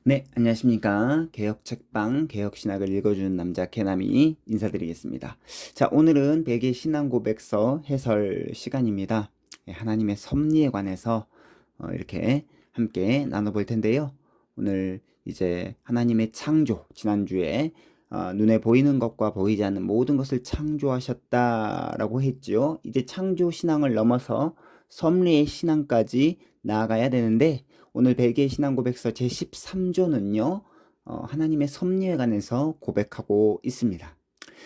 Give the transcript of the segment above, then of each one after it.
네, 안녕하십니까. 개혁책방, 개혁신학을 읽어주는 남자 개남이 인사드리겠습니다. 자, 오늘은 백의 신앙고백서 해설 시간입니다. 하나님의 섭리에 관해서 이렇게 함께 나눠볼 텐데요. 오늘 이제 하나님의 창조, 지난주에 눈에 보이는 것과 보이지 않는 모든 것을 창조하셨다라고 했지요. 이제 창조 신앙을 넘어서 섭리의 신앙까지 나아가야 되는데, 오늘 벨기에 신앙고백서 제13조는요, 하나님의 섭리에 관해서 고백하고 있습니다.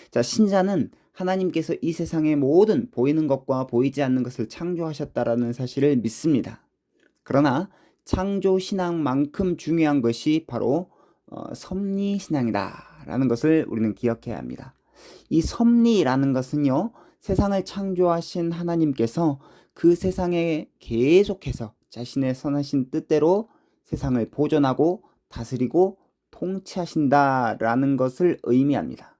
자, 신자는 하나님께서 이 세상의 모든 보이는 것과 보이지 않는 것을 창조하셨다라는 사실을 믿습니다. 그러나 창조 신앙만큼 중요한 것이 바로 섭리 신앙이다라는 것을 우리는 기억해야 합니다. 이 섭리라는 것은요, 세상을 창조하신 하나님께서 그 세상에 계속해서 자신의 선하신 뜻대로 세상을 보존하고 다스리고 통치하신다라는 것을 의미합니다.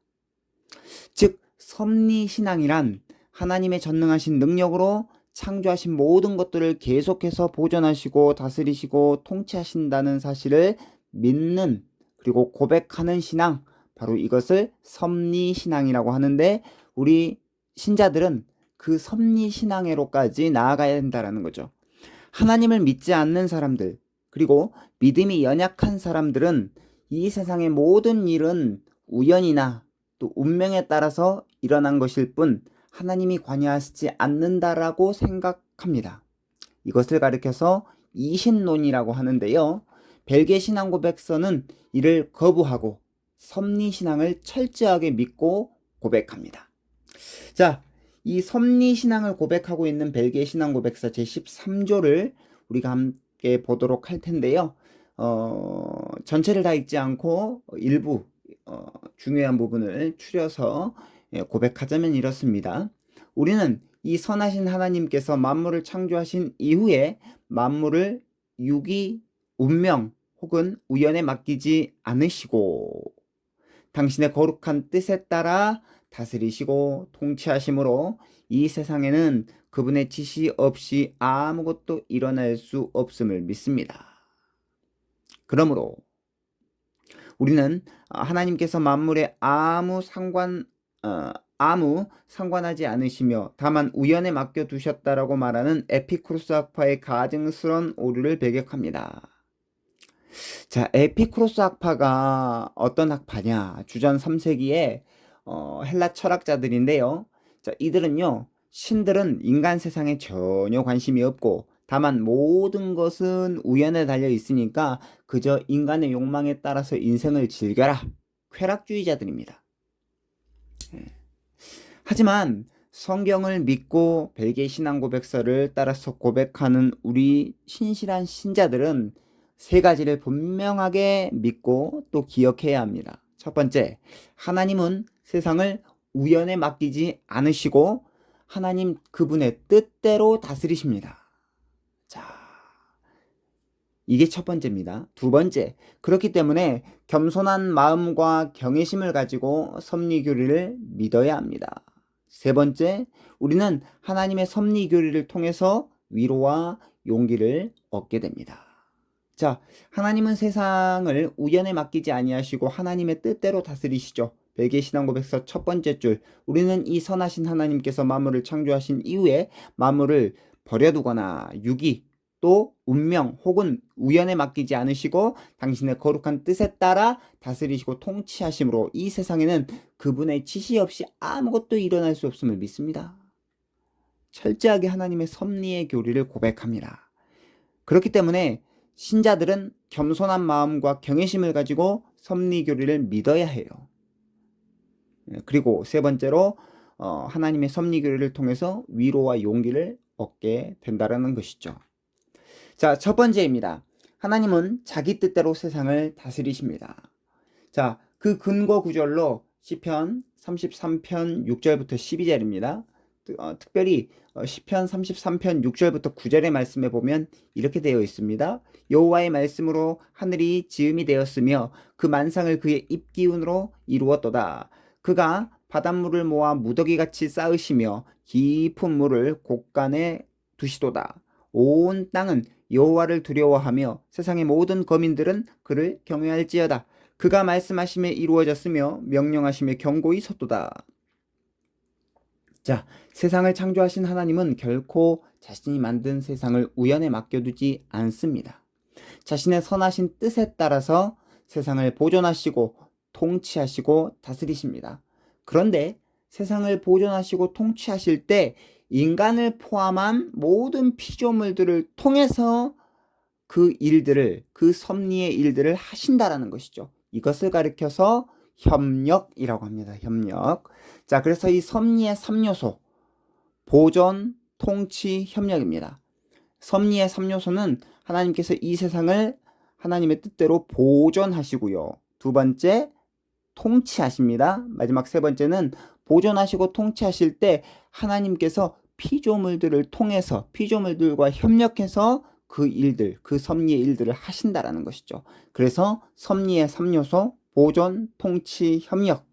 즉, 섭리신앙이란 하나님의 전능하신 능력으로 창조하신 모든 것들을 계속해서 보존하시고 다스리시고 통치하신다는 사실을 믿는, 그리고 고백하는 신앙, 바로 이것을 섭리신앙이라고 하는데, 우리 신자들은 그 섭리신앙으로까지 나아가야 된다는 거죠. 하나님을 믿지 않는 사람들, 그리고 믿음이 연약한 사람들은 이 세상의 모든 일은 우연이나 또 운명에 따라서 일어난 것일 뿐 하나님이 관여하시지 않는다라고 생각합니다. 이것을 가리켜서 이신론이라고 하는데요. 벨기에 신앙고백서는 이를 거부하고 섭리신앙을 철저하게 믿고 고백합니다. 자, 이 섭리신앙을 고백하고 있는 벨기에 신앙고백서 제13조를 우리가 함께 보도록 할 텐데요. 전체를 다 읽지 않고 일부 중요한 부분을 추려서 고백하자면 이렇습니다. 우리는 이 선하신 하나님께서 만물을 창조하신 이후에 만물을 유기, 운명 혹은 우연에 맡기지 않으시고 당신의 거룩한 뜻에 따라 다스리시고 통치하심으로 이 세상에는 그분의 지시 없이 아무것도 일어날 수 없음을 믿습니다. 그러므로 우리는 하나님께서 만물에 아무 상관하지 않으시며 다만 우연에 맡겨두셨다라고 말하는 에피쿠로스 학파의 가증스러운 오류를 배격합니다. 자, 에피쿠로스 학파가 어떤 학파냐? 주전 3세기에 헬라 철학자들인데요. 자, 이들은요, 신들은 인간 세상에 전혀 관심이 없고 다만 모든 것은 우연에 달려 있으니까 그저 인간의 욕망에 따라서 인생을 즐겨라. 쾌락주의자들입니다. 하지만 성경을 믿고 벨기에 신앙고백서를 따라서 고백하는 우리 신실한 신자들은 세 가지를 분명하게 믿고 또 기억해야 합니다. 첫 번째, 하나님은 세상을 우연에 맡기지 않으시고 하나님 그분의 뜻대로 다스리십니다. 자, 이게 첫 번째입니다. 두 번째, 그렇기 때문에 겸손한 마음과 경외심을 가지고 섭리교리를 믿어야 합니다. 세 번째, 우리는 하나님의 섭리교리를 통해서 위로와 용기를 얻게 됩니다. 자, 하나님은 세상을 우연에 맡기지 아니하시고 하나님의 뜻대로 다스리시죠. 벨기에 신앙고백서 첫 번째 줄, 우리는 이 선하신 하나님께서 만물을 창조하신 이후에 만물을 버려두거나 유기, 또 운명 혹은 우연에 맡기지 않으시고 당신의 거룩한 뜻에 따라 다스리시고 통치하심으로 이 세상에는 그분의 지시 없이 아무것도 일어날 수 없음을 믿습니다. 철저하게 하나님의 섭리의 교리를 고백합니다. 그렇기 때문에 신자들은 겸손한 마음과 경외심을 가지고 섭리 교리를 믿어야 해요. 그리고 세 번째로 하나님의 섭리 교리를 통해서 위로와 용기를 얻게 된다는 것이죠. 자, 첫 번째입니다. 하나님은 자기 뜻대로 세상을 다스리십니다. 자, 그 근거 구절로 시편 33편 6절부터 12절입니다. 특별히 시편 33편 6절부터 9절의 말씀에 보면 이렇게 되어 있습니다. 여호와의 말씀으로 하늘이 지음이 되었으며 그 만상을 그의 입기운으로 이루었도다. 그가 바닷물을 모아 무더기같이 쌓으시며 깊은 물을 곳간에 두시도다. 온 땅은 여호와를 두려워하며 세상의 모든 거민들은 그를 경외할지어다. 그가 말씀하심에 이루어졌으며 명령하심에 경고히 섰도다. 자, 세상을 창조하신 하나님은 결코 자신이 만든 세상을 우연에 맡겨두지 않습니다. 자신의 선하신 뜻에 따라서 세상을 보존하시고 통치하시고 다스리십니다. 그런데 세상을 보존하시고 통치하실 때 인간을 포함한 모든 피조물들을 통해서 그 일들을, 그 섭리의 일들을 하신다라는 것이죠. 이것을 가리켜서 협력이라고 합니다. 협력. 자, 그래서 이 섭리의 3요소, 보존, 통치, 협력입니다. 섭리의 3요소는 하나님께서 이 세상을 하나님의 뜻대로 보존하시고요. 두 번째, 통치하십니다. 마지막 세 번째는 보존하시고 통치하실 때 하나님께서 피조물들을 통해서 피조물들과 협력해서 그 일들, 그 섭리의 일들을 하신다라는 것이죠. 그래서 섭리의 3요소, 보존, 통치, 협력.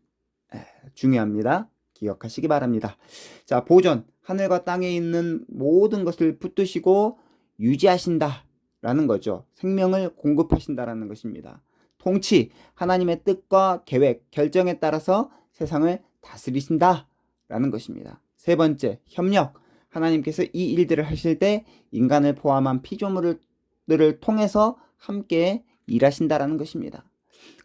중요합니다. 기억하시기 바랍니다. 자, 보존. 하늘과 땅에 있는 모든 것을 붙드시고 유지하신다라는 거죠. 생명을 공급하신다라는 것입니다. 통치. 하나님의 뜻과 계획, 결정에 따라서 세상을 다스리신다라는 것입니다. 세 번째, 협력. 하나님께서 이 일들을 하실 때 인간을 포함한 피조물들을 통해서 함께 일하신다라는 것입니다.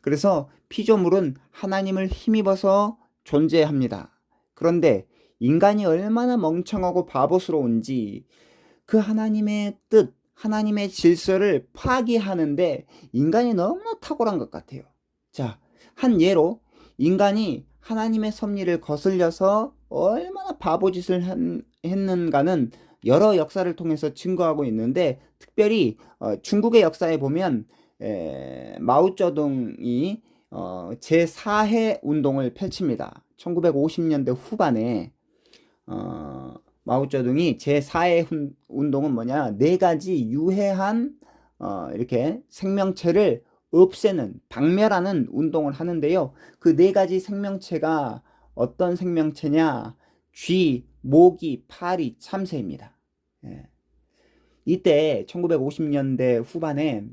그래서 피조물은 하나님을 힘입어서 존재합니다. 그런데 인간이 얼마나 멍청하고 바보스러운지 그 하나님의 뜻, 하나님의 질서를 파기하는데 인간이 너무나 탁월한 것 같아요. 자, 한 예로 인간이 하나님의 섭리를 거슬려서 얼마나 바보짓을 했는가는 여러 역사를 통해서 증거하고 있는데 특별히 중국의 역사에 보면 마오쩌둥이 제4해 운동을 펼칩니다. 1950년대 후반에 마오쩌둥이 제4해 운동은 뭐냐? 네 가지 유해한 이렇게 생명체를 없애는, 박멸하는 운동을 하는데요. 그 네 가지 생명체가 어떤 생명체냐? 쥐, 모기, 파리, 참새입니다. 예. 이때 1950년대 후반에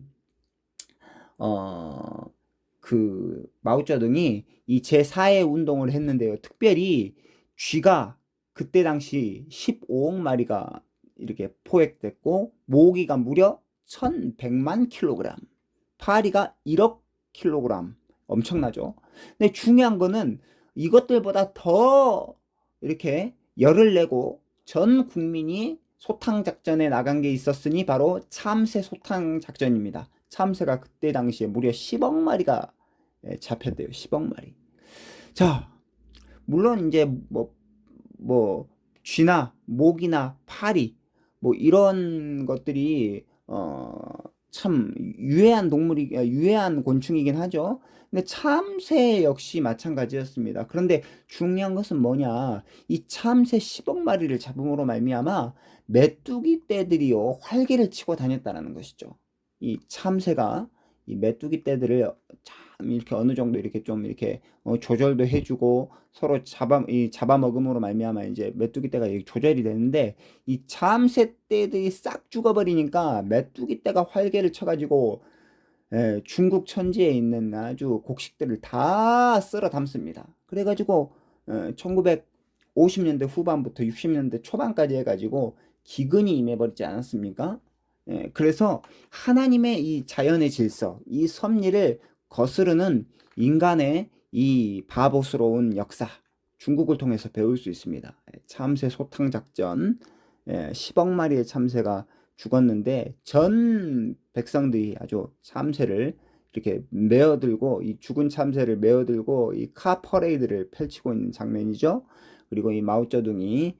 그 마오쩌둥이 이 제4의 운동을 했는데요. 특별히 쥐가 그때 당시 15억 마리가 이렇게 포획됐고 모기가 무려 1100만 킬로그램, 파리가 1억 킬로그램, 엄청나죠. 근데 중요한 거는 이것들보다 더 이렇게 열을 내고 전 국민이 소탕 작전에 나간 게 있었으니 바로 참새 소탕 작전입니다. 참새가 그때 당시에 무려 10억 마리가 잡혔대요. 10억 마리. 자, 물론 이제 뭐 쥐나 모기나 파리 뭐 이런 것들이 참 유해한 곤충이긴 하죠. 근데 참새 역시 마찬가지였습니다. 그런데 중요한 것은 뭐냐? 이 참새 10억 마리를 잡음으로 말미암아 메뚜기 떼들이요 활개를 치고 다녔다는 것이죠. 이 참새가 이 메뚜기 떼들을 참 이렇게 어느 정도 이렇게 좀 이렇게 조절도 해주고 서로 잡아먹음으로 말미암아 이제 메뚜기 떼가 조절이 되는데 이 참새 떼들이 싹 죽어버리니까 메뚜기 떼가 활개를 쳐가지고 중국 천지에 있는 아주 곡식들을 다 쓸어 담습니다. 그래가지고 1950년대 후반부터 60년대 초반까지 해가지고 기근이 임해버리지 않았습니까? 그래서 하나님의 이 자연의 질서, 이 섭리를 거스르는 인간의 이 바보스러운 역사, 중국을 통해서 배울 수 있습니다. 참새 소탕 작전, 10억 마리의 참새가 죽었는데 전 백성들이 아주 참새를 이렇게 메어들고 이 죽은 참새를 메어들고 이 카 퍼레이드를 펼치고 있는 장면이죠. 그리고 이 마오쩌둥이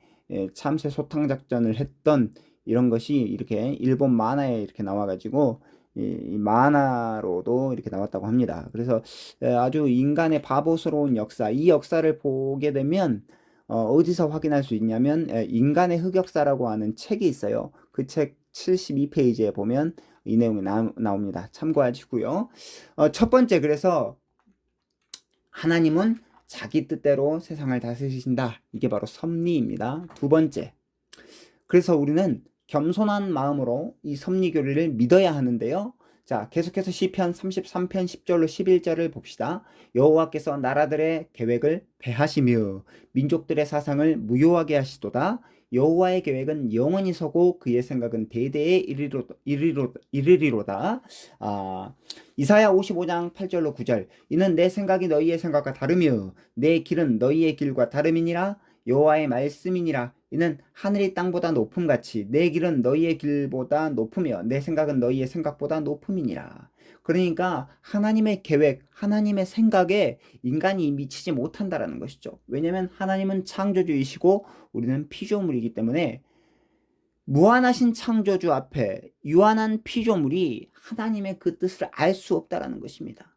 참새 소탕 작전을 했던 이런 것이 이렇게 일본 만화에 이렇게 나와가지고 이 만화로도 이렇게 나왔다고 합니다. 그래서 아주 인간의 바보스러운 역사, 이 역사를 보게 되면 어디서 확인할 수 있냐면 인간의 흑역사라고 하는 책이 있어요. 그 책 72페이지에 보면 이 내용이 나옵니다. 참고하시고요. 첫 번째, 그래서 하나님은 자기 뜻대로 세상을 다스리신다. 이게 바로 섭리입니다. 두 번째, 그래서 우리는 겸손한 마음으로 이 섭리 교리를 믿어야 하는데요. 자, 계속해서 시편 33편 10절로 11절을 봅시다. 여호와께서 나라들의 계획을 배하시며 민족들의 사상을 무효하게 하시도다. 여호와의 계획은 영원히 서고 그의 생각은 대대에 이르리로다. 이사야 55장 8절로 9절. 이는 내 생각이 너희의 생각과 다르며 내 길은 너희의 길과 다름이니라. 여호와의 말씀이니라. 이는 하늘이 땅보다 높음같이 내 길은 너희의 길보다 높으며 내 생각은 너희의 생각보다 높음이니라. 그러니까 하나님의 계획, 하나님의 생각에 인간이 미치지 못한다라는 것이죠. 왜냐하면 하나님은 창조주이시고 우리는 피조물이기 때문에 무한하신 창조주 앞에 유한한 피조물이 하나님의 그 뜻을 알 수 없다라는 것입니다.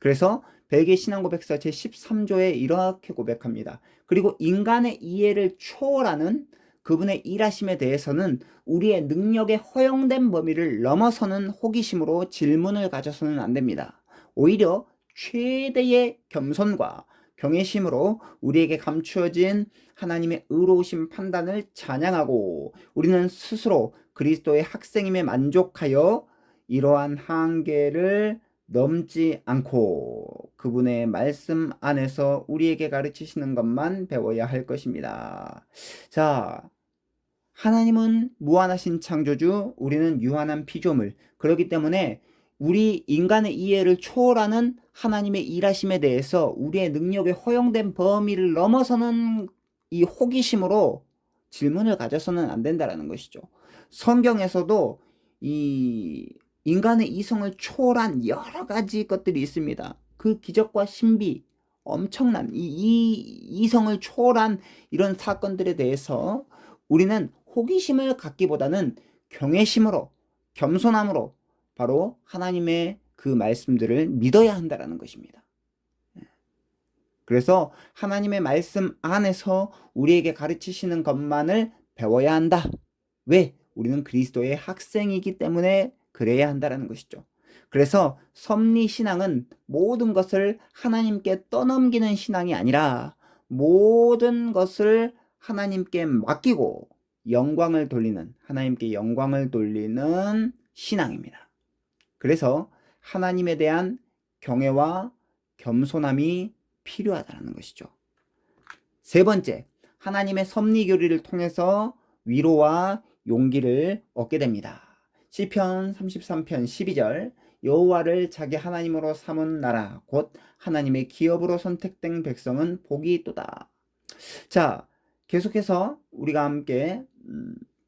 그래서 벨기에 신앙고백서 제13조에 이렇게 고백합니다. 그리고 인간의 이해를 초월하는 그분의 일하심에 대해서는 우리의 능력에 허용된 범위를 넘어서는 호기심으로 질문을 가져서는 안 됩니다. 오히려 최대의 겸손과 경외심으로 우리에게 감추어진 하나님의 의로우신 판단을 찬양하고 우리는 스스로 그리스도의 학생임에 만족하여 이러한 한계를 넘지 않고 그분의 말씀 안에서 우리에게 가르치시는 것만 배워야 할 것입니다. 자, 하나님은 무한하신 창조주, 우리는 유한한 피조물. 그렇기 때문에 우리 인간의 이해를 초월하는 하나님의 일하심에 대해서 우리의 능력에 허용된 범위를 넘어서는 이 호기심으로 질문을 가져서는 안 된다라는 것이죠. 성경에서도 이 인간의 이성을 초월한 여러 가지 것들이 있습니다. 그 기적과 신비, 엄청난 이 이성을 초월한 이런 사건들에 대해서 우리는 호기심을 갖기보다는 경외심으로, 겸손함으로 바로 하나님의 그 말씀들을 믿어야 한다라는 것입니다. 그래서 하나님의 말씀 안에서 우리에게 가르치시는 것만을 배워야 한다. 왜? 우리는 그리스도의 학생이기 때문에 그래야 한다는 것이죠. 그래서 섭리신앙은 모든 것을 하나님께 떠넘기는 신앙이 아니라 모든 것을 하나님께 맡기고 영광을 돌리는, 하나님께 영광을 돌리는 신앙입니다. 그래서 하나님에 대한 경외와 겸손함이 필요하다는 것이죠. 세 번째, 하나님의 섭리 교리를 통해서 위로와 용기를 얻게 됩니다. 시편 33편 12절 여호와를 자기 하나님으로 삼은 나라 곧 하나님의 기업으로 선택된 백성은 복이 있도다. 자, 계속해서 우리가 함께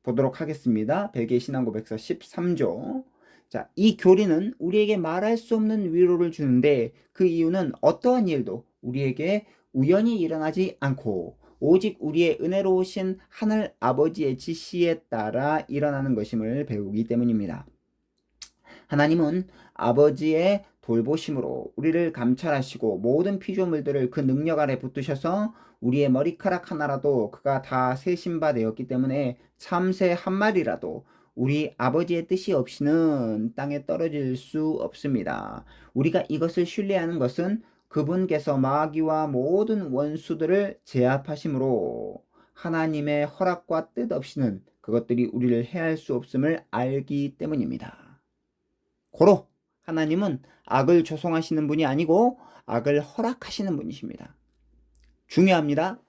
보도록 하겠습니다. 벨기에 신앙고백서 13조. 자, 이 교리는 우리에게 말할 수 없는 위로를 주는데 그 이유는 어떠한 일도 우리에게 우연히 일어나지 않고 오직 우리의 은혜로우신 하늘 아버지의 지시에 따라 일어나는 것임을 배우기 때문입니다. 하나님은 아버지의 돌보심으로 우리를 감찰하시고 모든 피조물들을 그 능력 아래 붙드셔서 우리의 머리카락 하나라도 그가 다 세신 바 되었기 때문에 참새 한 마리라도 우리 아버지의 뜻이 없이는 땅에 떨어질 수 없습니다. 우리가 이것을 신뢰하는 것은 그분께서 마귀와 모든 원수들을 제압하심으로 하나님의 허락과 뜻 없이는 그것들이 우리를 해할 수 없음을 알기 때문입니다. 고로 하나님은 악을 조성하시는 분이 아니고 악을 허락하시는 분이십니다. 중요합니다.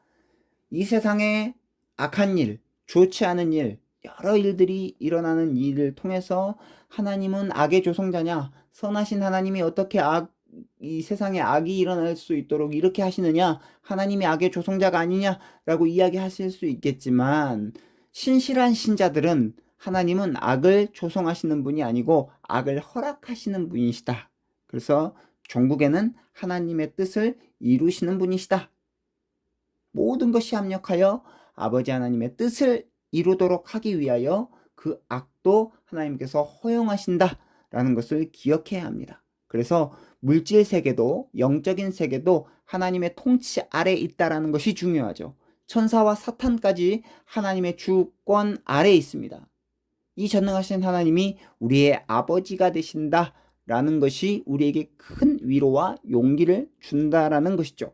이 세상에 악한 일, 좋지 않은 일, 여러 일들이 일어나는 일을 통해서 하나님은 악의 조성자냐, 선하신 하나님이 어떻게 이 세상에 악이 일어날 수 있도록 이렇게 하시느냐, 하나님이 악의 조성자가 아니냐라고 이야기하실 수 있겠지만 신실한 신자들은 하나님은 악을 조성하시는 분이 아니고 악을 허락하시는 분이시다. 그래서 종국에는 하나님의 뜻을 이루시는 분이시다. 모든 것이 합력하여 아버지 하나님의 뜻을 이루도록 하기 위하여 그 악도 하나님께서 허용하신다라는 것을 기억해야 합니다. 그래서 물질 세계도 영적인 세계도 하나님의 통치 아래 있다라는 것이 중요하죠. 천사와 사탄까지 하나님의 주권 아래 있습니다. 이 전능하신 하나님이 우리의 아버지가 되신다라는 것이 우리에게 큰 위로와 용기를 준다라는 것이죠.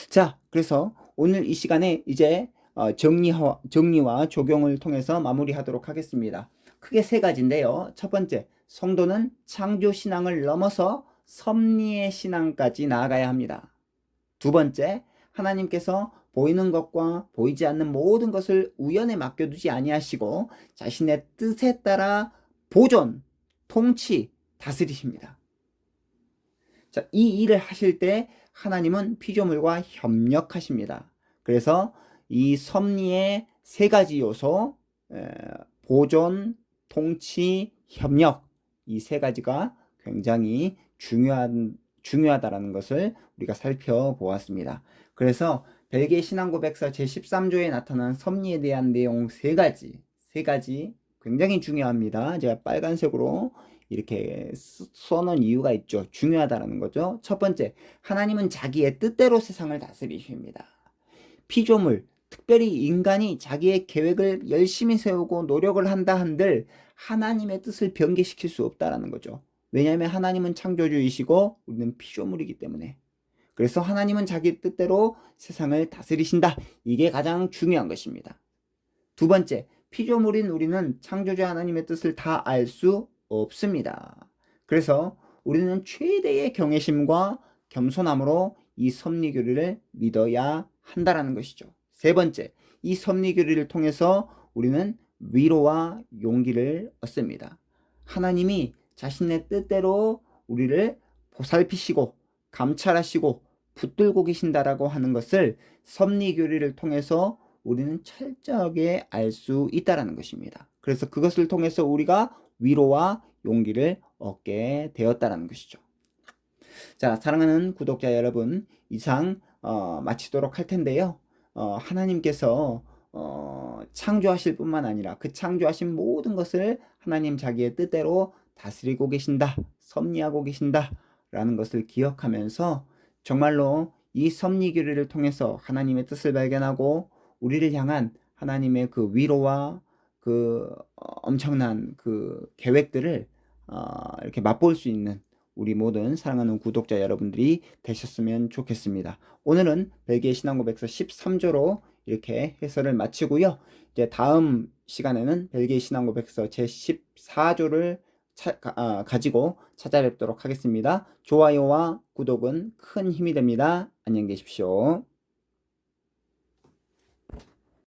자, 그래서 오늘 이 시간에 이제 정리와 적용을 통해서 마무리하도록 하겠습니다. 크게 세 가지인데요. 첫 번째, 성도는 창조 신앙을 넘어서 섭리의 신앙까지 나아가야 합니다. 두 번째, 하나님께서 보이는 것과 보이지 않는 모든 것을 우연에 맡겨두지 아니하시고 자신의 뜻에 따라 보존, 통치, 다스리십니다. 자, 이 일을 하실 때 하나님은 피조물과 협력하십니다. 그래서 이 섭리의 세 가지 요소, 보존, 통치, 협력, 이 세 가지가 굉장히 중요하다라는 것을 우리가 살펴보았습니다. 그래서 벨기에 신앙고백서 제13조에 나타난 섭리에 대한 내용 세 가지 굉장히 중요합니다. 제가 빨간색으로 이렇게 써놓은 이유가 있죠. 중요하다라는 거죠. 첫 번째, 하나님은 자기의 뜻대로 세상을 다스리십니다. 피조물, 특별히 인간이 자기의 계획을 열심히 세우고 노력을 한다 한들 하나님의 뜻을 변개시킬 수 없다라는 거죠. 왜냐하면 하나님은 창조주이시고 우리는 피조물이기 때문에. 그래서 하나님은 자기 뜻대로 세상을 다스리신다. 이게 가장 중요한 것입니다. 두 번째, 피조물인 우리는 창조주 하나님의 뜻을 다 알 수 없습니다. 그래서 우리는 최대의 경외심과 겸손함으로 이 섭리교리를 믿어야 한다라는 것이죠. 세 번째, 이 섭리교리를 통해서 우리는 위로와 용기를 얻습니다. 하나님이 자신의 뜻대로 우리를 보살피시고 감찰하시고 붙들고 계신다라고 하는 것을 섭리교리를 통해서 우리는 철저하게 알 수 있다라는 것입니다. 그래서 그것을 통해서 우리가 위로와 용기를 얻게 되었다라는 것이죠. 자, 사랑하는 구독자 여러분, 이상 마치도록 할 텐데요. 하나님께서 창조하실 뿐만 아니라 그 창조하신 모든 것을 하나님 자기의 뜻대로 다스리고 계신다, 섭리하고 계신다 라는 것을 기억하면서 정말로 이 섭리교리를 통해서 하나님의 뜻을 발견하고 우리를 향한 하나님의 그 위로와 그 엄청난 그 계획들을 이렇게 맛볼 수 있는 우리 모든 사랑하는 구독자 여러분들이 되셨으면 좋겠습니다. 오늘은 벨기에 신앙고백서 13조로 이렇게 해설을 마치고요. 이제 다음 시간에는 벨기에 신앙고백서 제14조를 가지고 찾아뵙도록 하겠습니다. 좋아요와 구독은 큰 힘이 됩니다. 안녕히 계십시오.